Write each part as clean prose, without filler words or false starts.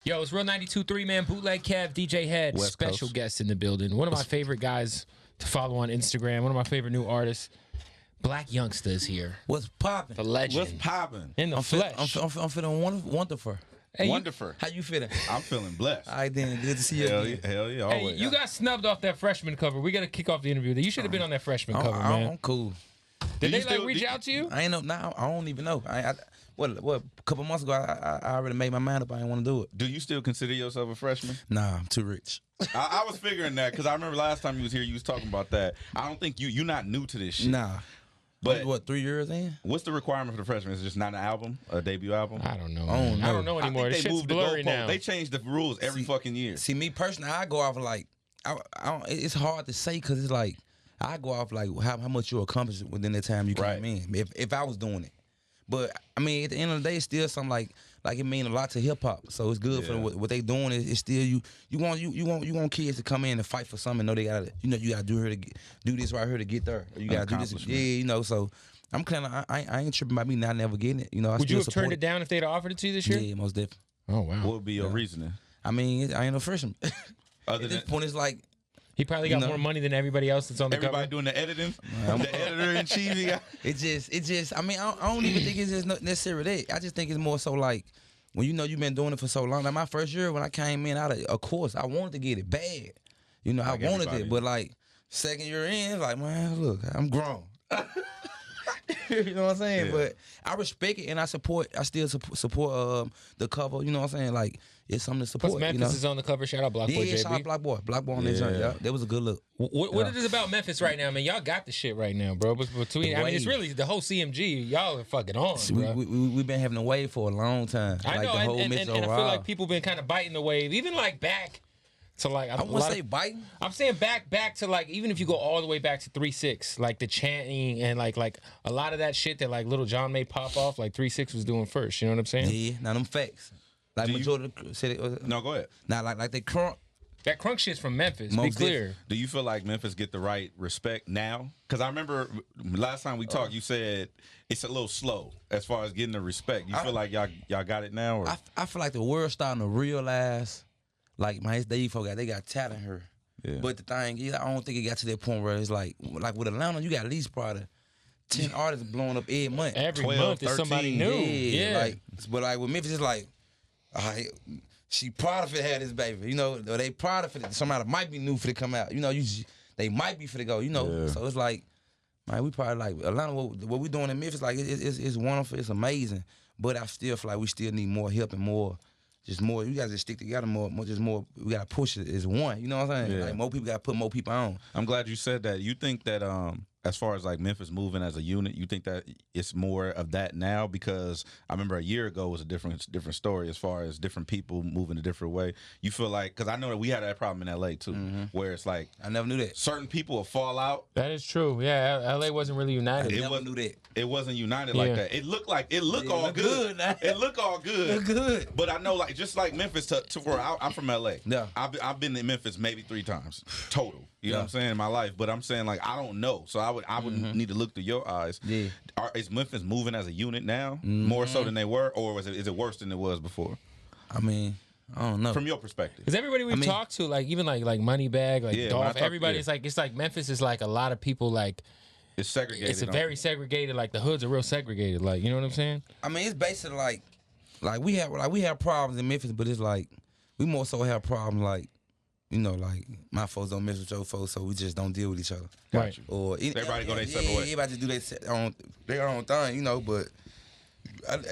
Yo, it's Real 92.3, man. Bootleg Kev, DJ Head, West special Coast. guest in the building. One of my favorite guys to follow on Instagram. One of my favorite new artists. Blac Youngsta is here. What's popping? The legend. What's popping? In the flesh. I'm feeling wonderful. Hey, Wonderful. How you feeling? I'm feeling blessed. All right, then. Good to see you Hell again. yeah, hell yeah, Hey, always. you got snubbed off that freshman cover. We got to kick off the interview. You should have been on that freshman cover, man. I'm cool. Did they still- reach out to you? I ain't know now. I don't even know. What a couple months ago, I already made my mind up. I didn't want to do it. Do you still consider yourself a freshman? Nah, I'm too rich. I was figuring that because I remember last time you was here, you was talking about that. I don't think you're not new to this shit. Nah. But What, 3 years in? what's the requirement for the freshman? Is it just not an album, a debut album? I don't know. I don't man. I don't know. know anymore. I This think they shit's moved the blurry goalpost. now. They change the rules every fucking year. See, me personally, I go off like, I don't, it's hard to say because it's like, I go off like how much you accomplish within the time you came in. If I was doing it. But, I mean, at the end of the day, it's still something like it mean a lot to hip-hop. So it's good for them. What they doing is still, you want kids to come in and fight for something and know they gotta, you gotta do this right here to get there. Or you gotta do this. Yeah, so I'm kind of, I ain't tripping about me not never getting it. I Would still you have support turned it down if they'd offered it to you this year? Yeah, most definitely. Oh, wow. What would be your reasoning? I mean, I ain't no freshman. Other At this than point, it's like, He probably got more money than everybody else that's on the everybody cover. doing the editing, the editor in chief. it just. I mean, I don't even think it's just necessarily that. I just think it's more so like when you've been doing it for so long. Like my first year when I came in out of course, I wanted to get it bad. I wanted everybody. it, but like second year in, it's like, man, look, I'm grown. You know what I'm saying? Yeah. But I respect it and I still support the cover. You know what I'm saying? Like it's something to support. Plus, Memphis is on the cover. Shout out Block Boy Yeah, JB. shout out Black Boy on that joint. Yeah, that was a good look. What it is about Memphis right now, man? Y'all got the shit right now, bro. But between, I mean, it's really the whole CMG. Y'all are fucking on, bro. We've been having a wave for a long time. I know, the whole and I Memphis feel overall. like people been kind of biting the wave, even like back to like. I wouldn't say biting. I'm saying back to like, even if you go all the way back to 3-6, like the chanting and like a lot of that shit that like Little John made pop off, like 3-6 was doing first. You know what I'm saying? Yeah, now them facts. Like majority of the city. No, go ahead. Now like they crunk. That crunk shit's from Memphis. Be Most clear. Do you feel like Memphis get the right respect now? Because I remember last time we talked, you said it's a little slow as far as getting the respect. You feel like y'all got it now? Or? I feel like the world's starting to realize, like my they got talent here. Yeah. But the thing is, I don't think it got to that point where it's like with Atlanta, you got at least probably 10 artists blowing up every month. Every 12, month is somebody 13. new. Yeah. But like with Memphis, it's like, she proud of it had this baby. Or they proud of it. Somebody might be new for to come out. They might be for to go. So it's like, man, we probably like Atlanta. What we doing in Memphis, like it's wonderful. It's amazing. But I still feel like we still need more help and more. Just more, you guys just stick together more. Just more, we gotta push it as one. You know what I'm saying? Yeah. Like more people gotta put more people on. I'm glad you said that. You think that as far as like Memphis moving as a unit, you think that it's more of that now? Because I remember a year ago was a different story as far as different people moving a different way. You feel like, because I know that we had that problem in LA too, where it's like I never knew that. certain people will fall out. That is true. Yeah, LA wasn't really united. I never knew that. It wasn't united like that. It looked all look good. good. It looked all good. Look good. But I know, like, just like Memphis, to where I'm from LA. Yeah. I've been in Memphis maybe 3 times total. You know what I'm saying, in my life. But I'm saying, like, I don't know. So I would need to look through your eyes. Yeah. Is Memphis moving as a unit now more so than they were, or is it worse than it was before? I mean, I don't know. From your perspective. Because everybody we've talked to, like even like Moneybag, like Yeah, Dolph, when I everybody's like, it's like Memphis is like a lot of people like It's segregated. it's a very segregated. Like the hoods are real segregated. Like, you know what I'm saying? I mean, it's basically like we have problems in Memphis, but it's like we more so have problems like, like my folks don't mess with your folks, so we just don't deal with each other. Right. Or Everybody go their separate way. Everybody just do their own thing, But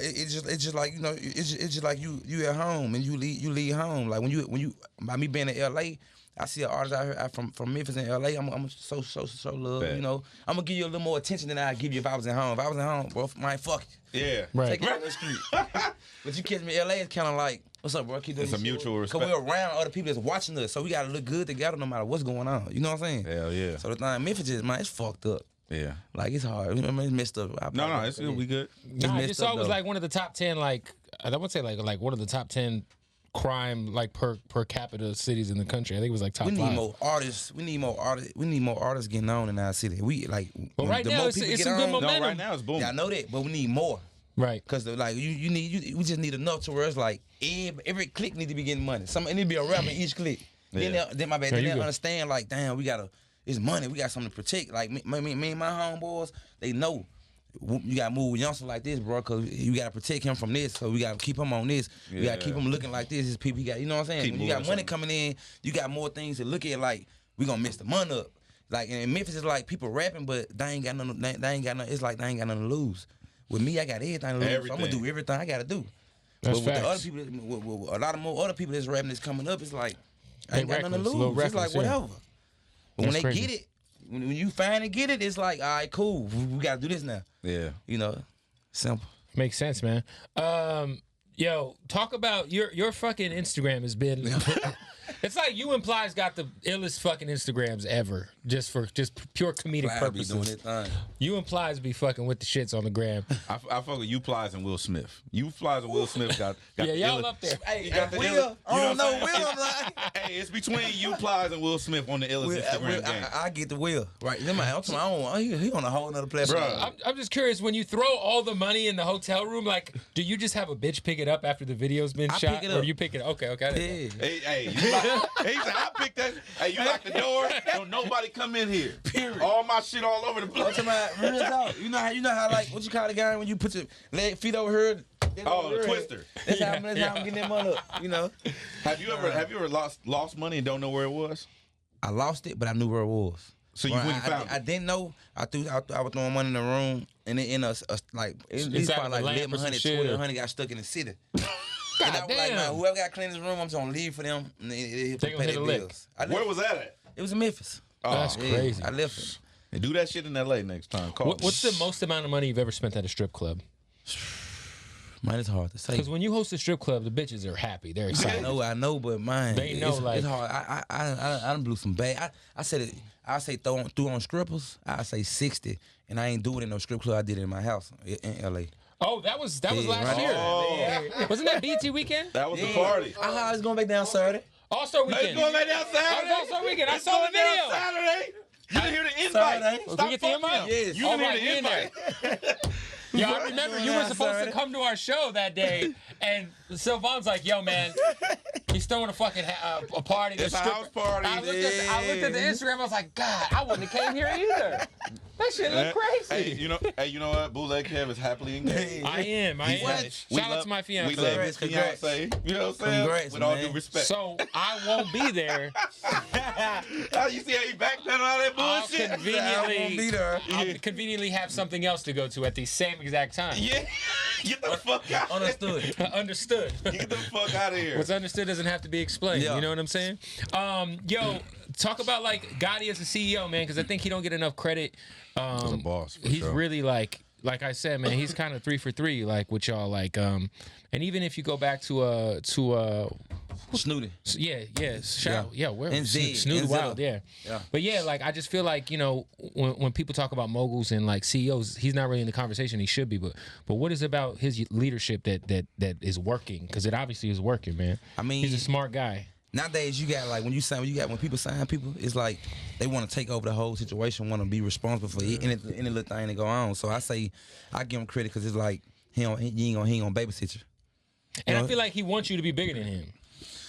it's just like it's just like you at home and you leave home. Like when you by me being in LA. I see an artist out here from Memphis and LA. I'm gonna show love. Bet. I'm gonna give you a little more attention than I'd give you if I was at home. If I was at home, bro, man, fuck it. Yeah. Right. Take it down the street. But you catch me in LA, it's kind of like, what's up, bro? Keep doing It's this a shit. mutual respect. Cause we're around other people that's watching us, so we gotta look good together no matter what's going on. You know what I'm saying? Hell yeah. So the thing, Memphis is, man, it's fucked up. Yeah. Like it's hard. I mean, it's messed up. No, it's good. We good. Nah, I messed just saw up, it was though. like one of the top 10, like I would say like one of the top 10 crime like per capita cities in the country. I think it was like top We need 5. more artists. We need more artists. We need more artists getting on in our city. We like. But right the now more it's people it's get some good on, momentum. No, right now it's booming. Yeah, I know that, but we need more. Right. Cause like we just need enough to where it's like every click need to be getting money. It need to be a rapper in each click. Yeah. Then my bad. Then they understand like, damn, it's money. We got something to protect. Like me and my homeboys, they know you gotta move with youngsters like this, bro. Cause you gotta protect him from this. So we gotta keep him on this. We gotta keep him looking like this. His people, you know what I'm saying? When you got money coming in, you got more things to look at. Like we gonna mess the money up. Like in Memphis, it's like people rapping, but they ain't got nothing. It's like they ain't got nothing to lose. With me, I got everything to lose. So I'm gonna do everything I gotta do. That's but with facts. the other people, with a lot of more other people that's rapping that's coming up, it's like I ain't got nothing to Little lose. It's like reckless, yeah. whatever. But when That's they crazy. get it, when you finally get it, it's like, all right, cool. We gotta do this now. Yeah. You know, simple. Makes sense, man. Yo, talk about your fucking Instagram has been. It's like you implies got the illest fucking Instagrams ever, just pure comedic Glad be doing purposes. it thing. You implies be fucking with the shits on the gram. I fuck with you Plies and Will Smith. You Plies and Will Smith got Yeah, the y'all illest- up there. Hey, got the Will, illest- I don't know what I'm Will. saying? I'm like, Hey, it's between you Plies and Will Smith on the illest Instagram game. I get the Will. Right. Then my he on a whole nother platform. Bruh. I'm just curious, when you throw all the money in the hotel room, like, do you just have a bitch pick it up after the video's been I shot? pick it Or up. you pick it up? Okay. I didn't know. Yeah. Hey, you lock, he said, I picked that. Hey, you lock the door. Don't nobody come in here. Period. All my shit all over the I'm place. talking about real talk. You know how like what you call the guy when you put your feet over here. Oh, the twister. That's how I'm getting that money up. You know. Have you ever lost money and don't know where it was? I lost it, but I knew where it was. So you Well, went and found I it. didn't know. I was throwing money in the room, and it in us like it's Inside probably of like the lamp or some 1100, shit, 1200 got stuck in the city. And I was like, damn. man, whoever got to clean this room, I'm just gonna leave for them. And they They gonna pay hit their a lick. bills. I left, Where was that at? it was in Memphis. Oh, That's Yeah, crazy. I left it. Hey, do that shit in LA next time. Call What's the most amount of money you've ever spent at a strip club? Man, it's hard to say. Because when you host a strip club, the bitches are happy. They're excited. I know, but man, They know, it's, like- it's hard. I done blew some bad. I said it. I say through on strippers. I say 60, and I ain't do it in no strip club. I did it in my house in LA. Oh, that was last right. year. Oh. Wasn't that BT weekend? That was the party. I was going back down Saturday. All-Star Hey, weekend. you going back down Saturday? Oh, All-Star weekend. I It's saw the going down video. Saturday. You didn't hear the invite. Saturday. We Stop get the fucking invite? up. Yes. You All didn't right, hear we the in there. invite. Yeah, I remember you were supposed to come to our show that day, and Sylvan's like, "Yo, man, he's throwing a fucking a party." It's a house party. I looked at the Instagram. I was like, "God, I wouldn't have came here either." That shit look crazy. Hey, you know what? Bootleg Kev is happily engaged. I am. Shout out to my fiance. We love his Congrats. fiance. You know what I'm saying? Congrats, With all man. due respect. So I won't be there. You see how he backpedaling all that I'll bullshit? I'll conveniently have something else to go to at the same exact time. Yeah. Get the fuck out. Understood. Understood. Get the fuck out of here. What's understood doesn't have to be explained. Yeah. You know what I'm saying? Yo, talk about like Gotti as a CEO, man, because I think he don't get enough credit. As a boss, for He's sure. really like I said, man, he's kind of 3 for 3, like with y'all, like and even if you go back to Snooty. shout out, where And Zed, Snoop and Wild, Zilla. yeah. But yeah, like I just feel like, you know, when people talk about moguls and like CEOs, he's not really in the conversation. He should be, but what is about his leadership that is working? Because it obviously is working, man. I mean, he's a smart guy. Nowadays, you got like when people sign people, it's like they want to take over the whole situation, want to be responsible for any little thing that go on. So I say, I give him credit because it's like he ain't gonna babysit you. And You know? I feel like he wants you to be bigger than him.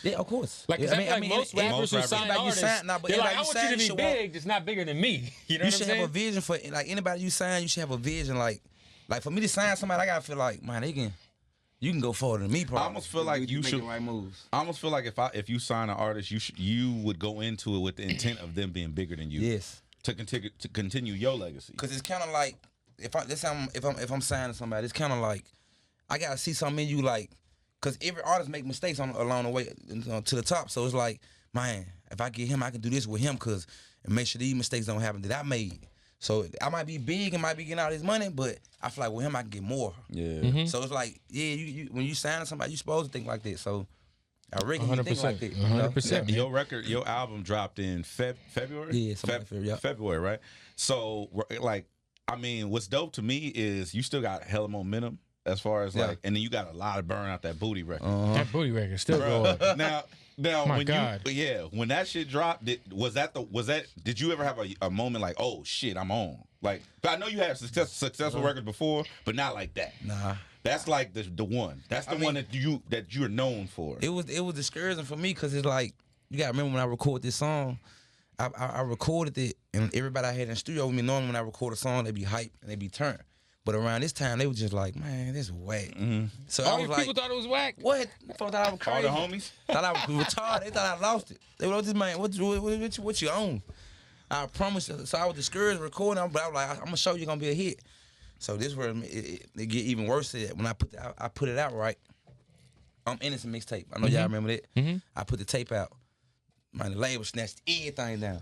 Yeah, of course. Like, 'cause I feel like most rappers who most sign rappers- artists, Everybody you sign- nah, but they're like, everybody I you want you sign, to be you should big, just not bigger than me. You know You what should I'm have saying? a vision for like anybody you sign. You should have a vision like for me to sign somebody, I gotta feel like man, you can go forward than me. Probably. I almost feel like you make should the right moves. I almost feel like if you sign an artist, you would go into it with the intent of them being bigger than you. Yes. To continue your legacy. Cause it's kind of like if I'm signing somebody, it's kind of like I gotta see something in you, like, cause every artist make mistakes along the way to the top. So it's like, man, if I get him, I can do this with him, cause and make sure these mistakes don't happen that I made. So I might be big and might be getting all this money, but I feel like with him I can get more. Yeah. So it's like, yeah, you when you sign somebody, you supposed to think like that. So I reckon you think 100%. like that. You know? 100%. Your album dropped in February? Yeah, something like February, yeah. February, right? So, like, I mean, what's dope to me is you still got hella momentum as far as, like, and then you got a lot of burn out that booty record. That booty record still going. Now, Now, My when God. when that shit dropped, did you ever have a moment like, oh shit, I'm on? Like, but I know you had successful records before, but not like that. Nah. That's like the one. That's the one that you're known for. It was discouraging for me because it's like, you gotta remember when I recorded this song, I recorded it, and everybody I had in the studio with me, normally when I record a song, they be hyped and they be turned. But around this time, they were just like, man, this is whack. Mm-hmm. So All I was your like, people thought it was whack. what? Thought I was crazy. All the homies? Thought I was retarded. They thought I lost it. They were like, this man, what you own? I promise. So I was discouraged recording, but I was like, I'm gonna show you gonna be a hit. So this where it get even worse. When I put it out right. I'm Innocent mixtape. I know y'all remember that. Mm-hmm. I put the tape out. Man, the label snatched everything down.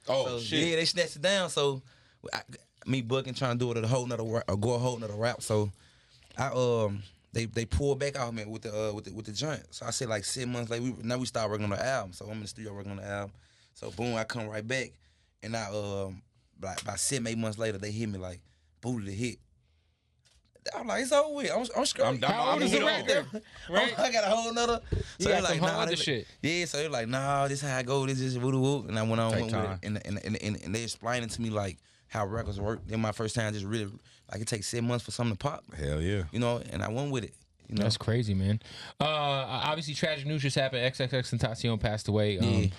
Oh So, shit! yeah, they snatched it down. So me bucking trying to do it a whole nother route. So they pulled back out me with the joint. So I said like 7 months later, we started working on the album. So I'm in the studio working on the album. So boom, I come right back, and about 7-8 months later, they hit me like, booted the hit. I'm like, it's over with. I'm straight. How old is the record? Right? I got a whole nother. You got they some whole other shit. Yeah, so they're like, nah, this how I go. This is woo. And I went with time. it. And they explaining to me like how records work. Then my first time just really, like, it takes 7 months for something to pop. Hell yeah. You know, and I went with it. You know? That's crazy, man. Obviously, tragic news just happened. XXXTENTACION passed away.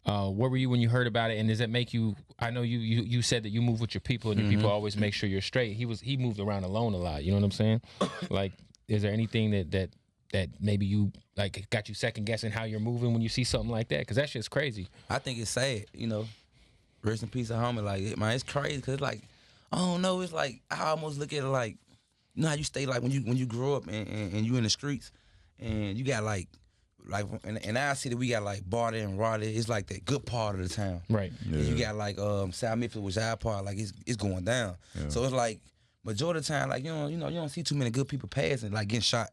Where were you when you heard about it? And does that make you? I know you said that you move with your people, and your people always make sure you're straight. He moved around alone a lot. You know what I'm saying? Like, is there anything that maybe you like got you second guessing how you're moving when you see something like that? Because that shit's crazy. I think it's sad. You know, rest in peace, homie. Like, man, it's crazy because like, I don't know. It's like I almost look at it like, you know how you stay like when you grow up and you in the streets and you got like in our city we got like Barter and Roddy. It's like that good part of the town, Right. Yeah. And you got like South Memphis, which our part, like it's going down. Yeah. So it's like majority of the time, like you don't see too many good people passing, like getting shot.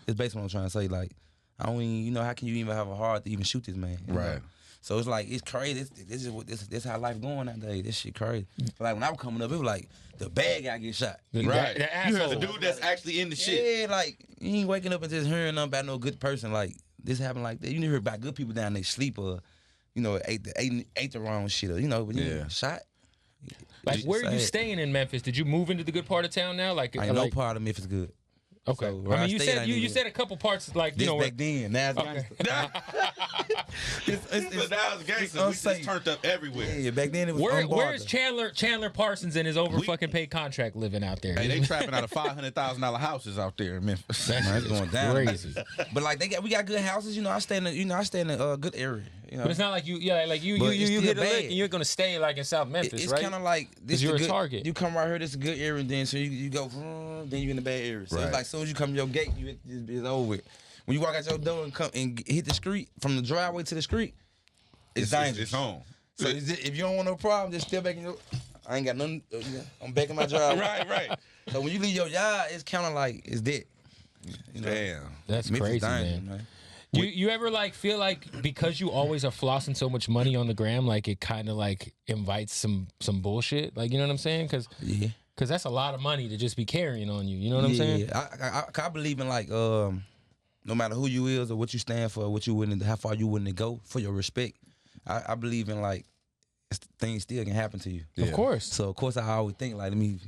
It's basically what I'm trying to say. Like, I don't even, how can you even have a heart to even shoot this man? Right. Know? So it's like, it's crazy. This how life going nowadays. This shit crazy. Like when I was coming up, it was like the bad guy get shot. Right. The You heard asshole. the dude that's actually in the shit. Yeah, like you ain't waking up and just hearing nothing about no good person. Like this happened like that. You never hear about good people down there sleep or, ate the wrong shit or, but you shot. Like, where are you staying in Memphis? Did you move into the good part of town now? Like, I ain't no part of Memphis good. Okay. So, I mean, you said a couple parts like this you know back then. Now it's Okay. But now it's gangster. We just turned up everywhere. Yeah, back then it was Where's Chandler Parsons and his fucking paid contract living out there? Hey, they trapping out of $500,000 houses out there in Memphis. It's going down. Crazy. But like we got good houses. I stay in a good area. But it's not like you hit a lick and you're gonna stay like in South Memphis, it's right? kind of like this. You're a a target. You come right here, this is a good area, and then so you go, then you in the bad area. So it's like as soon as you come to your gate, it's over with. When you walk out your door and come and hit the street from the driveway to the street, it's dangerous. It's home. So if you don't want no problem, just step back in your. I ain't got nothing. I'm back in my driveway. Right. So when you leave your yard, it's kind of like it's dead. Damn. That's Memphis crazy, dangerous, man. You ever like feel like because you always are flossing so much money on the gram, like it kind of like invites some bullshit, like you know what I'm saying? Because that's a lot of money to just be carrying on you. You know what I'm saying? I believe in like no matter who you is or what you stand for, what you willing, how far you willing to go for your respect. I believe in like things still can happen to you. Of course. So of course I always think like let me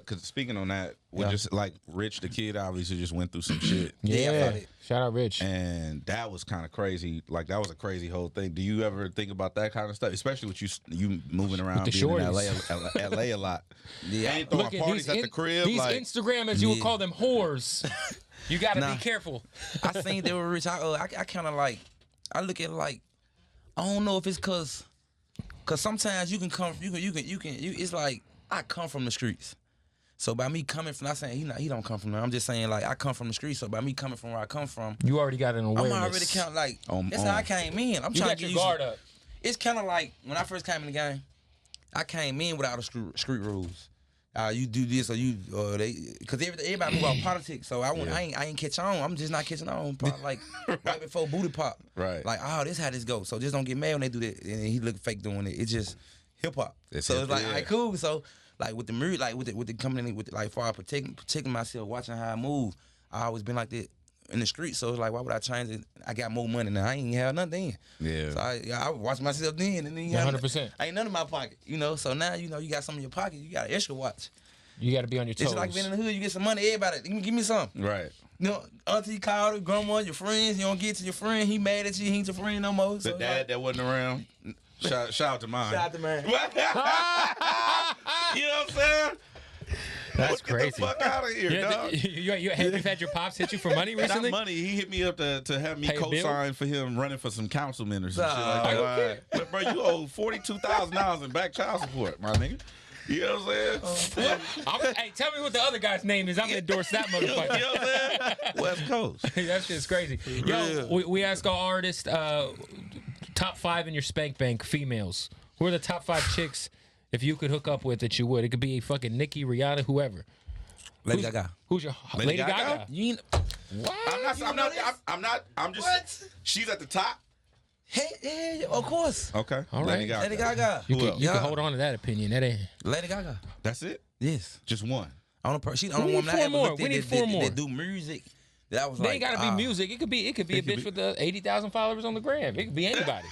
Cause speaking on that, just like Rich the Kid obviously just went through some shit. Yeah. Shout out Rich. And that was kind of crazy. Like that was a crazy whole thing. Do you ever think about that kind of stuff, especially with you moving around with the being in shorties. LA a lot? Yeah. And throwing parties at the crib. These like, Instagrammers, you would call them whores. You gotta be careful. I seen they were rich. I kind of like I look at it like I don't know if it's cause sometimes you can it's like I come from the streets. So by me coming from, not saying he don't come from there. I'm just saying like I come from the streets. So by me coming from where I come from, You already got an awareness. I'm already kind of like that's how I came in. I'm You trying got to get your guard up. It's kind of like when I first came in the game, I came in without the street rules. You do this or you because everybody move out politics. So I ain't catch on. I'm just not catching on. Like right before booty pop. Right. Like this how this goes. So just don't get mad when they do that. And he look fake doing it. It's just hip hop. So it's like alright, cool. So like with the music, like with the coming in with like far protecting myself, watching how I move. I always been like that. in the street, so it's like, why would I change it? I got more money now. I ain't have nothing then. Yeah. So I watch myself then, and then 100%. I ain't none in my pocket, you know. So now you got something in your pocket. You got an extra watch. You got to be on your toes. It's like being in the hood. You get some money. Everybody, give me some. Right. You know, auntie called her, grandma, your friends. You don't get to your friend. He mad at you. He ain't your friend no more. So The dad that wasn't around. Shout out to mine. Shout out to man. You know what I'm saying? That's Get crazy. the fuck out of here, dog. You've had your pops hit you for money recently? Not money. He hit me up to have me Pay a bill? co-sign for him running for some councilmen or some shit like Are that. But bro, you owe $42,000 in back child support, my nigga. You know what I'm saying? Hey, tell me what the other guy's name is. I'm gonna endorse that You know motherfucker. what I'm saying? West Coast. That shit's crazy. Yo, we ask our artists top 5 in your spank bank females. Who are the top 5 chicks if you could hook up with that you would? It could be fucking Nicki, Rihanna, whoever. Lady Gaga. Who's your Lady Gaga? You ain't, What? I'm just. What? She's at the top. Hey, of course. Okay. All right. Lady Gaga. You Who else? can hold on to that opinion. That ain't. Lady Gaga. That's it. Yes. Just one. She's the We only need woman I 4 ever more. looked We at need 4 more. that do music. That was They like, ain't gotta be music. It could be a bitch with 80,000 followers on the gram. It could be anybody.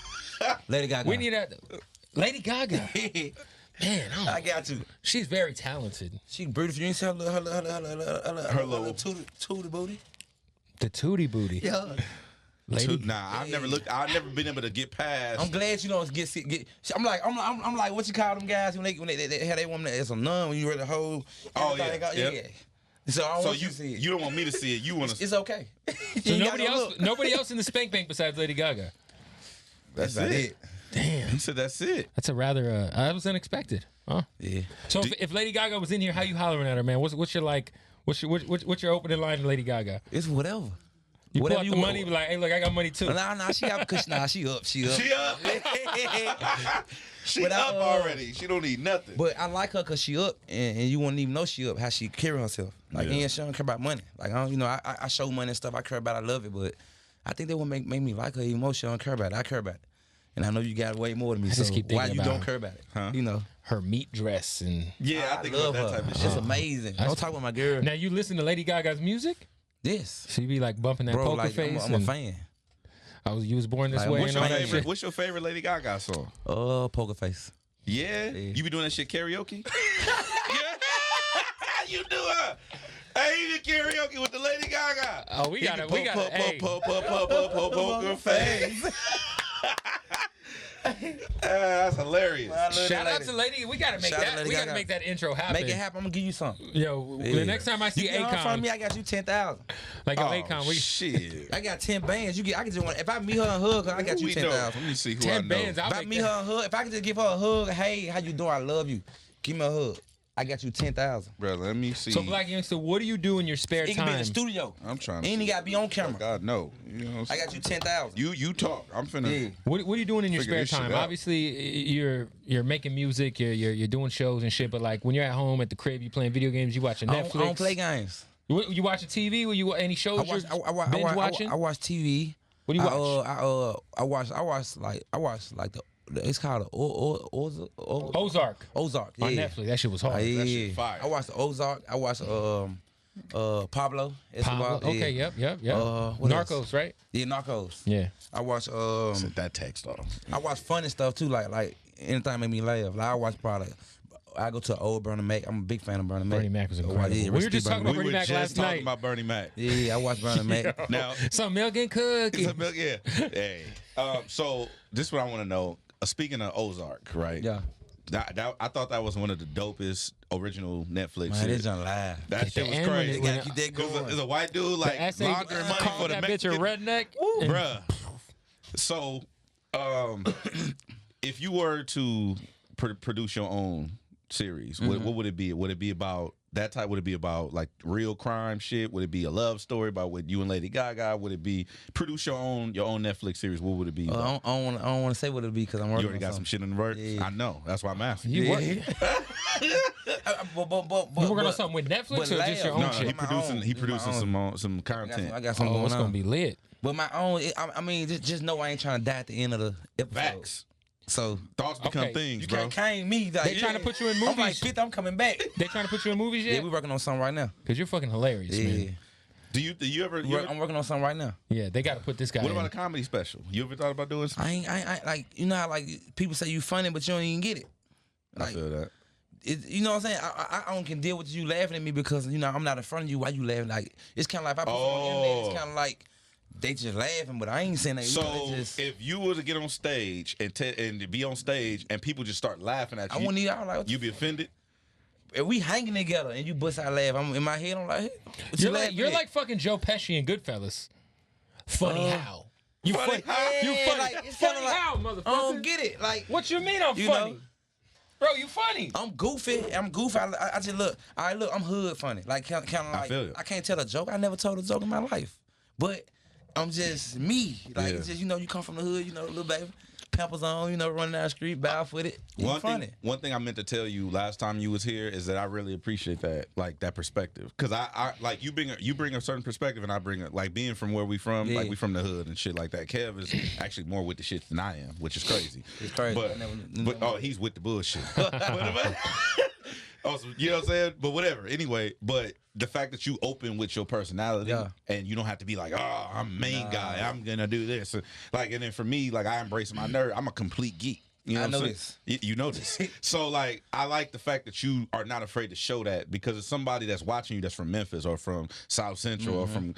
Lady Gaga. We need a Lady Gaga. Man, I got you. she's very talented. She beautiful. You ain't see her little tootie booty. The Tootie Booty. Yeah. Lady. Nah, I've never been able to get past. I'm glad you don't get. I'm like, what you call them guys when they have that woman that's a nun when you ready to hold. Oh, everything yeah. they got? Yep. Yeah. So I don't So want you to see it. you don't want me to see it. You want to. It's okay. So nobody else in the spank bank besides Lady Gaga. That's about it. Damn. He said that's it. That's a rather that was unexpected. Huh? Yeah. So if Lady Gaga was in here, how you hollering at her, man? What's your opening line to Lady Gaga? It's whatever. You Whatever pull out you the want. money, be like, hey, look, I got money too. Nah, she up. She up. She up. She But up already. She don't need nothing. But I like her because she up, and you wouldn't even know she up, how she carry herself. Like, Yeah. and she don't care about money. Like, I show money and stuff. I care about it. I love it. But I think that would make me like her even more. She don't care about it. I care about it. And I know you got way more than me. I just so keep thinking why you about don't her. care about it? Huh? You know. Her meat dress and Yeah, I think about love that her. type of It's shit. amazing. Don't talk about my girl. now you listen to Lady Gaga's music. Yes. So you be like bumping that Bro, poker like, face. I'm a and fan. you was born this Like, way what's and all your that shit. What's your favorite Lady Gaga song? Poker face. Yeah? You be doing that shit karaoke? You do it. Hey, you did karaoke with the Lady Gaga. Oh, we got it. We got it. Hey. Poker face. That's hilarious. Shout out to Lady. We gotta make Shout out to that. Lady We gotta Gaga. make that intro happen. Make it happen. I'm gonna give you something. Yo, Yeah. the next time I see You get her from me, Akon, I got you 10,000. like Oh, Akon, we shit. I got 10 bands. I can just want. If I meet her and hug her, I got you We know. 10,000. Let me see who I 10 know. bands. I'll If I make meet her that. and hug, if I can just give her a hug, hey, how you doing? I love you. Give me a hug. I got you 10,000. Bro, let me see. So Blac Youngsta, what do you do in your spare It can be in time? the studio. I'm trying to Ain't see. got to be on camera. God, no. You know what I'm I got you 10,000. You talk. I'm finna. Yeah. What are you doing in your Figure spare this shit time? out. Obviously, you're making music, you're doing shows and shit. But like when you're at home at the crib, you playing video games, you watching I Netflix. don't play games. You watching TV? Were you any shows? I you're binge watching? I watch TV. What do you watch? I watch like the it's called Ozark Ozark. Yeah. on Netflix. That shit was hard. Yeah. That shit fire. I watched the Ozark. I watched Pablo. Pablo. Okay, yep. what Narcos, else? right? Yeah, Narcos. Yeah. I watch Sent that text off. I watch funny stuff too, like anything make me laugh. Like I watch probably I go to an old Bernie Mac. I'm a big fan of Bernie Mac. Bernie Mac was Oh, incredible. yeah, We were rest in just peace, talking Bernie about We Bernie were Mac just last talking night. about Bernie Mac. Yeah, I watch Bernie Mac. Now, Some milk and cookies. it's a milk, yeah. Hey. So this is what I want to know. Speaking of Ozark, right? Yeah. I thought that was one of the dopest original Netflix Man, shit. it's on live. That At shit the was end when crazy. it- They gotta keep that going. It's a white dude like The laundering money called for the that bitch a Mexican. redneck. And- Bruh. So, if you were to produce your own series, what would it be? Would it be about that type? Would it be about like real crime shit? Would it be a love story about with you and Lady Gaga? Would it be produce your own Netflix series? What would it be? I don't want to say what it'll be because I'm working. You already got some shit in the works? Yeah. I know. That's why I'm asking. You Yeah. work- But You working on something with Netflix or just your own No, shit? he producing some content. I got something Oh, going it's gonna on. be lit. But my own, I mean, just know I ain't trying to die at the end of the episode. Facts. So Thoughts become Okay, things, you bro. can't cane me. Like, They trying to put you in I'm like movies. 50, I'm coming back. They trying to put you in movies Yeah, yet? we working on something right now. Cause you're fucking hilarious, Yeah. man. Do you ever? I'm working on something right now. Yeah, they got to put this guy. What in. about a comedy special? You ever thought about doing something? I ain't like you know how like people say you funny, but you don't even get it. Like, I feel that. You know what I'm saying? I don't can deal with you laughing at me because you know I'm not in front of you. Why you laughing? Like it's kind of like if I put something on the internet, it's kind of like they just laughing, but I ain't saying that. So you know, just, if you were to get on stage and be on stage and people just start laughing at you, I wouldn't even. I was like, you be offended? if we hanging together and you bust out laugh, I'm in my head. I'm like, hey, what you laughing You're at? like fucking Joe Pesci in Goodfellas. Funny how? You Funny funny? how? You Yeah, funny? like, it's Funny kinda like- how, motherfucker? I don't get it. Like What you mean I'm You funny? know? Bro, you funny. I'm goofy. I just look. I look. I'm hood funny. Like kind of like feel you. I can't tell a joke. I never told a joke in my life. But I'm just me. Like Yeah. it's just you know you come from the hood. You know little baby, pampers on. You know running down the street, barefooted. You funny. One thing I meant to tell you last time you was here is that I really appreciate that, like that perspective, because I like you bring a certain perspective and I bring a, like being from where we from, Yeah. like we from the hood and shit like that. Kev is actually more with the shit than I am, which is crazy. It's crazy. But, I never- but oh, he's with the bullshit. Oh, so, you know what I'm saying? But whatever. Anyway, but the fact that you open with your personality and you don't have to be like, oh, I'm a main guy. I'm gonna do this. Like, and then for me, like I embrace my nerd. I'm a complete geek. You know I what I'm know saying? this. You know this. So like I like the fact that you are not afraid to show that, because it's somebody that's watching you that's from Memphis or from South Central or from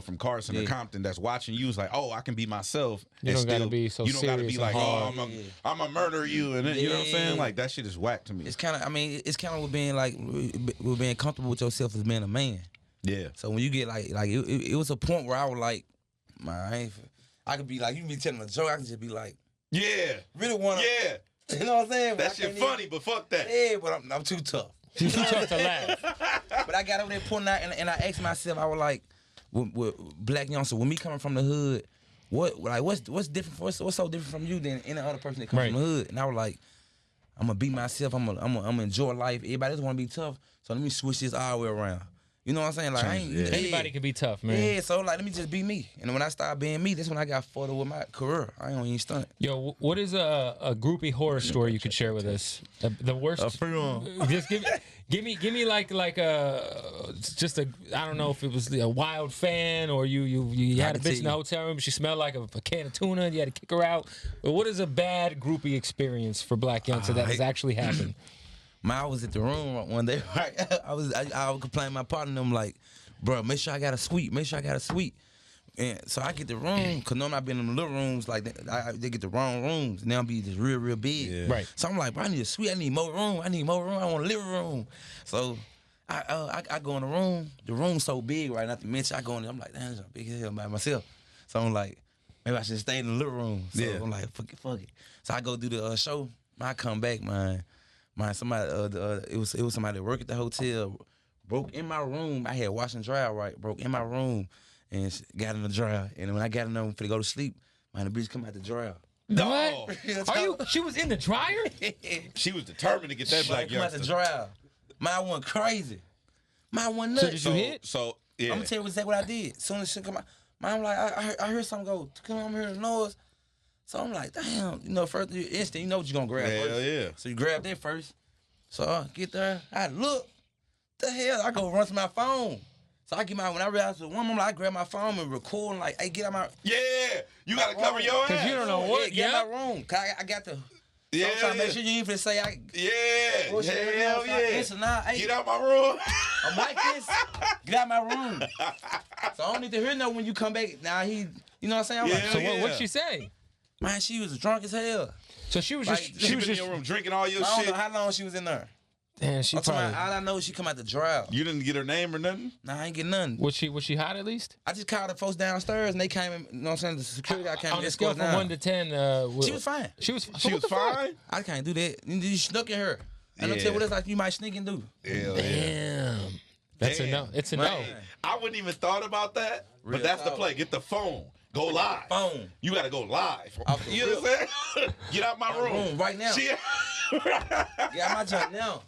from Carson or Compton that's watching you. It's like, oh, I can be myself. You and don't gotta still, be so you don't gotta serious be like, and oh, hard. I'm a murder you, and then, you know what I'm saying? Yeah. Like that shit is whack to me. It's kind of. I mean, it's kind of with being like with being comfortable with yourself as being a man. Yeah. So when you get like it was a point where I was like, man, I could be like you be telling a joke. I can just be like, Yeah. really want to. Yeah. You know what I'm saying? But That I shit can't funny, but fuck that. Yeah, but I'm too tough. You too tough to laugh. But I got over there pointing out, and I asked myself, I was like, with Blac Youngsta, with me coming from the hood, what's different? What's so different from you than any other person that comes from the hood? And I was like, I'm gonna be myself. I'm gonna enjoy life. Everybody just want to be tough, so let me switch this all the way around. You know what I'm saying? Like, I ain't, Anybody can be tough, man. Yeah, so like, let me just be me. And when I started being me, that's when I got further with my career. I ain't even stunt. Yo, what is a groupie horror story you could share with us? The worst. Just give me like just a, I don't know if it was a wild fan or you had a bitch in the hotel room, she smelled like a can of tuna and you had to kick her out. But what is a bad groupie experience for Blac Youngsta that has actually happened? I was at the room one day, right? I was complaining to my partner, and I'm like, bro, make sure I got a suite. Make sure I got a suite. And so I get the room, because normally I've been in the little rooms, like they get the wrong rooms. Now be just real big. Yeah. Right. So I'm like, bro, I need a suite. I need more room. I want a living room. So I go in the room. The room's so big, right? Not to mention, I go in there. I'm like, damn, it's big as hell by myself. So I'm like, maybe I should stay in the little room. So I'm like, fuck it. So I go do the show. I come back, man, somebody, it was somebody that worked at the hotel, broke in my room. I had wash and dry, right? Broke in my room and got in the dryer. And when I got in there to go to sleep, man, the bitch come out the dryer. No. Are you? She was in the dryer. She was determined to get that Blac come out the Youngsta. dryer. Man, I went crazy. Man, I went nuts. So did you hit? So yeah. I'm gonna tell you exactly what I did. As soon as she come out, man, I'm like, I heard something go, come on, here, the noise. So I'm like, damn, first instant, you know what you're gonna grab Hell first. yeah. So you grab that first. So I get there, I look, the hell, I go run to my phone. So I get when I realized the woman, I grab my phone and record and like, hey, get out my. Yeah. You gotta cover your ass. Because you don't know what. Get out my room. Cause I got the. Yeah. So I'm trying to make sure you even say Yeah. Bullshit, Hell yeah. So now, hey, Get out my room. I'm like this. Get out my room. So I don't need to hear no when you come back. Now you know what I'm saying? I'm like, So Yeah. what'd she say? man, she was drunk as hell. So she was Like, just. She She was was in just. your room drinking all your I don't shit. know how long she was in there. Damn, she I'm talking probably. about, all I know is she come out the drive. You didn't get her name or nothing? Nah, I ain't get nothing. Was she hot at least? I just called the folks downstairs and they came in, you know what I'm saying? The security guy came On and a scale escorted from down. 1 to 10, She was fine. She was. She was fine? I can't do that. You snuck in her. I don't Yeah. tell you what else like you might sneak and do. Hell yeah. Damn. That's a Damn. no. It's a no. Man. I wouldn't even thought about that, Real but that's the talk. play. Get the phone. Go live. Phone. You gotta go live. Off the You know what I'm saying? Get out my room. right now. She, Yeah, my junk now.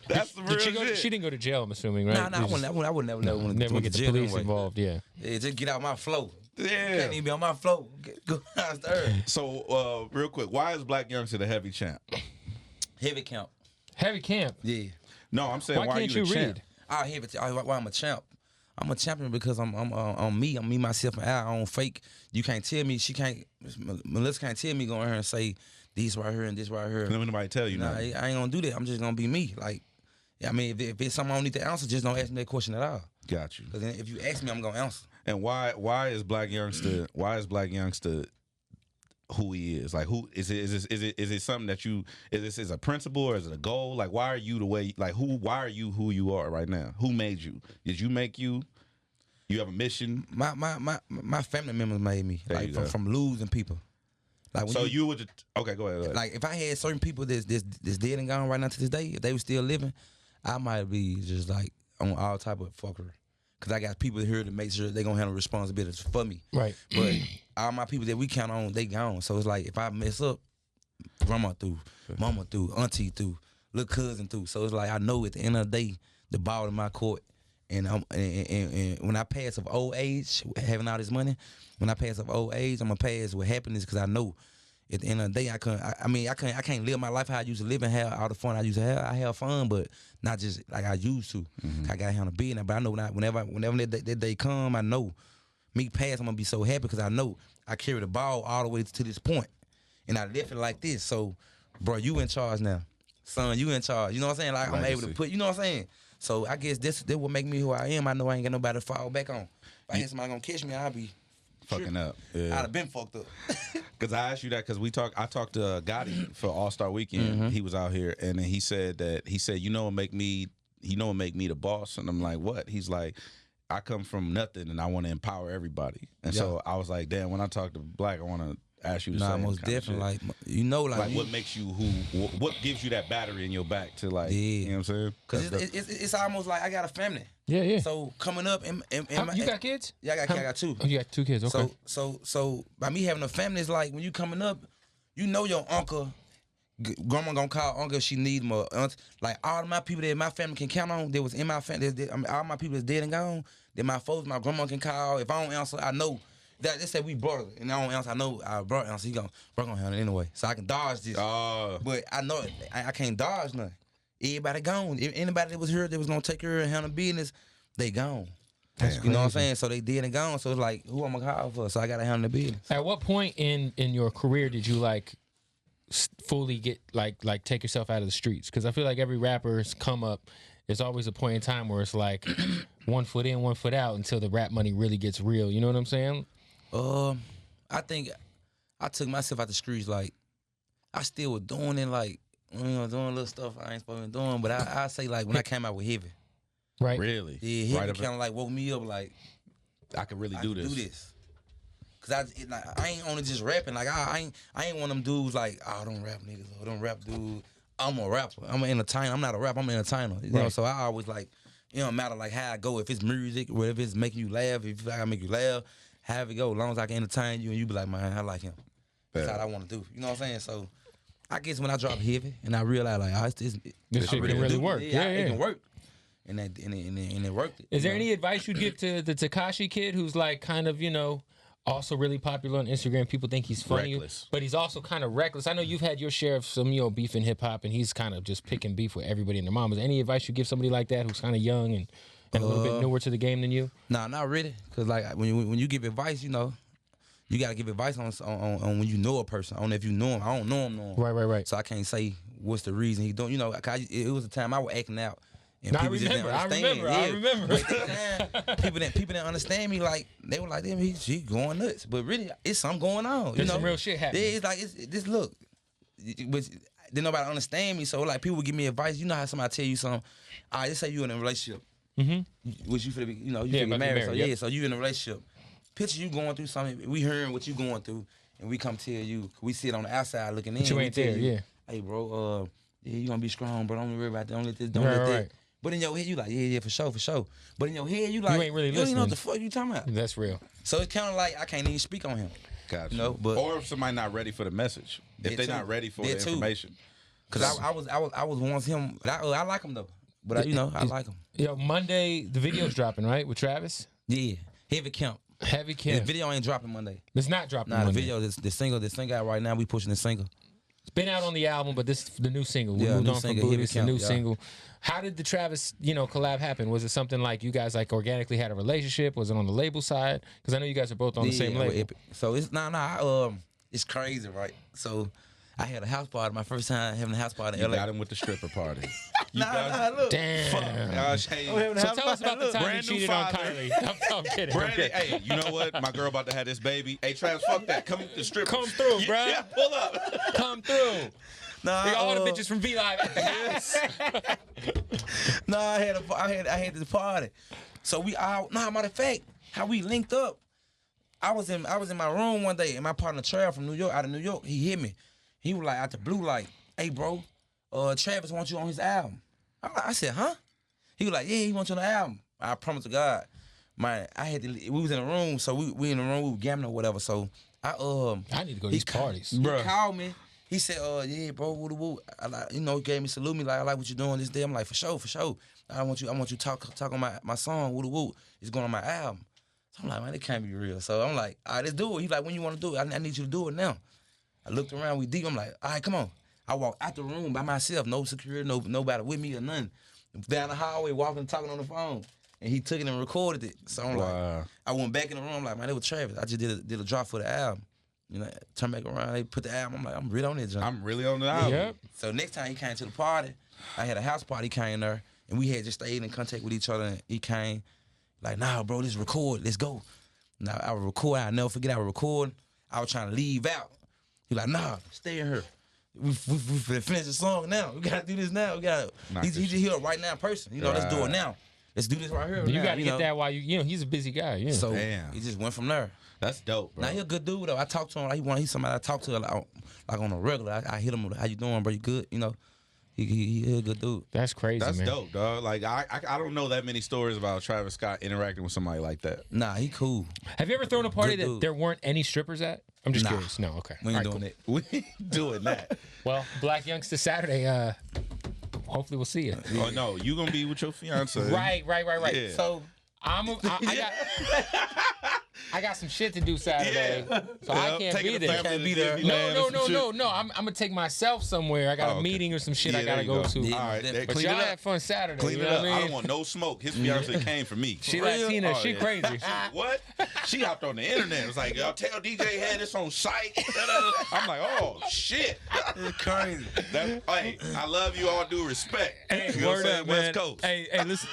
that's the real Did she go? shit. She didn't go to jail. I'm assuming, right? Nah, I would never want to Never get the jail police anyway. involved. Yeah. Yeah, just get out my flow. Yeah. Can't even be on my flow. Go downstairs. So, real quick, why is Blac Youngsta the heavy champ? Heavy count. Heavy camp. Yeah. No, I'm saying Why why, can't are you you the read? champ? I'll heavy. Why I'm a champ. I'm a champion because I'm me. I'm me, myself, and I don't fake. You can't tell me. Melissa can't tell me go in here and say this right here and this right here. Let nobody tell you nothing. I ain't gonna do that. I'm just gonna be me. Like, I mean, if it's something I don't need to answer, just don't ask me that question at all. Got you. Because if you ask me, I'm gonna answer. And why is Blac Youngsta? Why is Blac Youngsta who he is? Like, who is it? Is it something that you is a principle or is it a goal? Like, why are you the way? Like, why are you who you are right now? Who made you? Did you make you? You have a mission. My family members made me. There Like from losing people. Like so you would okay, go ahead. Like if I had certain people that's dead and gone right now to this day, if they were still living, I might be just like on all type of fuckery. Cause I got people here to make sure they gonna handle responsibilities for me. Right. But all my people that we count on, they gone. So it's like if I mess up, grandma through, mama through, auntie through, little cousin through. So it's like I know at the end of the day, the ball in my court. And when I pass of old age, having all this money, when I pass of old age, I'm gonna pass with happiness because I know at the end of the day, I can't live my life how I used to live and have all the fun I used to have. I have fun, but not just like I used to. Mm-hmm. I gotta handle business, but I know whenever that day come, I know me pass, I'm gonna be so happy because I know I carry the ball all the way to this point, and I left it like this. So, bro, you in charge now, son. You in charge. You know what I'm saying? Like I'm able to put. You know what I'm saying? So I guess this will make me who I am. I know I ain't got nobody to fall back on. If I had somebody gonna catch me, I'll be fucking up. Yeah. I'd have been fucked up. Because I asked you that because I talked to Gotti for All-Star Weekend. Mm-hmm. He was out here and then he said you know what make me the boss, and I'm like, what? He's like, I come from nothing and I want to empower everybody. And so I was like, damn, when I talk to Blac, I want to ask you the same most definitely. Like what makes you what gives you that battery in your back to like, you know what I'm saying? Because it's almost like I got a family. Yeah. So coming up, you got kids? Yeah, I got two. Oh, you got 2 kids. Okay. So by me having a family, it's like when you coming up, you know your uncle, grandma gonna call uncle if she need my aunt. Like all of my people that my family can count on, that was in my family. All my people that's dead and gone. That my folks, my grandma can call. If I don't answer, I know. That they say we brothers, and I don't answer. I know our brother answer. Bro gonna handle it anyway, so I can dodge this. But I know I can't dodge nothing. Everybody gone. If anybody that was here that was gonna take care and handle business, they gone. That's you know what I'm saying? So they dead and gone. So it's like, who I'm gonna call for? So I gotta handle the business. At what point in your career did you like fully get like take yourself out of the streets? Because I feel like every rapper's come up. There's always a point in time where it's like 1 foot in, 1 foot out until the rap money really gets real. You know what I'm saying? I think I took myself out the streets. Like I still was doing it, like doing little stuff I ain't supposed to be doing. But I say like when I came out with Heavy, right? Really? Yeah, Heavy kind of like woke me up. Like I could really do this. Cause I ain't only just rapping. Like I ain't one of them dudes like don't rap niggas or don't rap dudes. I'm a rapper. I'm an entertainer. I'm not a rapper. I'm an entertainer. You know, so I always like it don't matter like how I go. If it's music or if it's making you laugh, if I make you laugh. Have it go, as long as I can entertain you and you be like, man, I like him. That's what I want to do. You know what I'm saying? So I guess when I drop Heavy and I realize like, this shit can really work. Yeah, it can work. And it worked. Is there any advice you'd give to the Tekashi kid who's like kind of, also really popular on Instagram? People think he's funny, reckless. But he's also kind of reckless. I know you've had your share of some, beef in hip hop, and he's kind of just picking beef with everybody and their mom. Is there any advice you give somebody like that who's kind of young and a little bit newer to the game than you? Nah, not really. Cause like when you give advice, you gotta give advice on when you know a person. On if you know him, I don't know him. Right. So I can't say what's the reason he don't. It was a time I was acting out. And I remember. People didn't understand me. Like they were like, "Damn, he going nuts." But really, it's something going on. There's some real shit happening. Yeah, it's like this look. But didn't nobody understand me. So like people would give me advice. You know how somebody tell you something. All right, let's say you in a relationship. Mm-hmm. Which you feel you feel get married. So you in a relationship. Picture you going through something. We hearing what you going through, and we come tell you. We sit on the outside looking in. But you ain't there, yeah. Hey, bro. You gonna be strong, bro. Don't worry about that. Don't let this. Don't let that. Right. But in your head, you like, yeah, for sure. But in your head, you like, you ain't really listening. You don't even know what the fuck you talking about. That's real. So it's kind of like I can't even speak on him. Gotcha. But or if somebody not ready for the message, if they're not ready for the information. Because I was once him. I like him though. But I like him. Monday the video's dropping, right, with Travis? Yeah, Heavy Camp. The video ain't dropping Monday. It's not dropping Monday. The video, the single out right now. We pushing the single. It's been out on the album, but this is the new single. We Yeah, moved new on from single, Booty. Hit It's It a new Count, yeah. single. How did the Travis, collab happen? Was it something like you guys like organically had a relationship? Was it on the label side? Because I know you guys are both on the same label. So it's it's crazy, right? So I had a house party. My first time having a house party in You LA. got him with the stripper party. Look. Damn. So Tell us about the time you brand new cheated on father. Kylie. I'm kidding. I'm Brandon, kidding. hey, you know what? My girl about to have this baby. Hey, Travis, fuck that. Come the stripper. Come through, bruh. Yeah, pull up. Come through. Nah, We got all the bitches from V Live at the house. No, I had this party. So matter of fact, how we linked up. I was in my room one day, and my partner Trav from out of New York, he hit me. He was like out the blue, like, "Hey, bro, Travis wants you on his album." I said, "Huh?" He was like, "Yeah, he wants you on the album." I promise to God, man. We was in the room, so we in the room, we were gambling or whatever. So I need to go to these parties. He called me. He said, yeah, bro, woo. He gave me salute me like, I like what you're doing this day. I'm like, for sure. I want you to talk on my song, woo. It's going on my album. So I'm like, man, it can't be real. So I'm like, all right, let's do it. He's like, when you want to do it? I need you to do it now. I looked around, we deep. I'm like, all right, come on. I walked out the room by myself, no security, nobody with me or nothing. Down the hallway, walking, talking on the phone. And he took it and recorded it. So I'm like, I went back in the room, like, man, it was Travis. I just did a drop for the album. Turn back around, they put the album. I'm like, I'm really on it, John. I'm really on the album. Yep. So next time he came to the party, I had a house party, he came there, and we had just stayed in contact with each other, and he came, like, nah, bro, let's record, let's go. Now, I would record, I'll never forget, I would record. I was trying to leave out. He like, nah, stay in here. We finish the song now. We gotta do this now. He's just here right now person. Let's do it now. Let's do this right here. You gotta get that while he's a busy guy. Yeah. So Damn. he just went from there. That's dope, bro. Now he a good dude though. I talk to him. He's somebody I talk to like on a regular. I hit him with, how you doing, bro? You good? He a good dude. That's crazy, That's man. dope, dog. Like I don't know that many stories about Travis Scott interacting with somebody like that. Nah, he cool. Have you ever thrown a party Good that dude. there weren't any strippers at? I'm just curious. No, okay. We ain't All right, doing cool. it. We ain't doing that. Well, Blac Youngsta Saturday. Hopefully we'll see you. Oh no, you gonna be with your fiance? Right. Yeah. So I got some shit to do Saturday, so I can't be there. Can't be there. No. I'm gonna take myself somewhere. I got a meeting or some shit I gotta go to. Yeah. All right, But But clean y'all it had up. fun Saturday. Clean you it know up. what I I mean? don't want no smoke. His fiance came for me. She Latina. Oh, she yeah. crazy. What? She hopped on the internet. It was like, y'all tell DJ had this on site. I'm like, oh shit. It's crazy. Hey, I love you. All due respect. Hey, You know what I'm word saying? up, West man. Coast. Hey, let's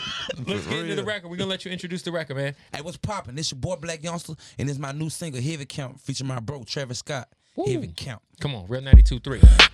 get into the record. We're gonna let you introduce the record, man. Hey, what's poppin'? This your boy Blac Youngsta, and this my new single, Heavy Count, featuring my bro Travis Scott. Heavy Count. Come on, Real 92.3.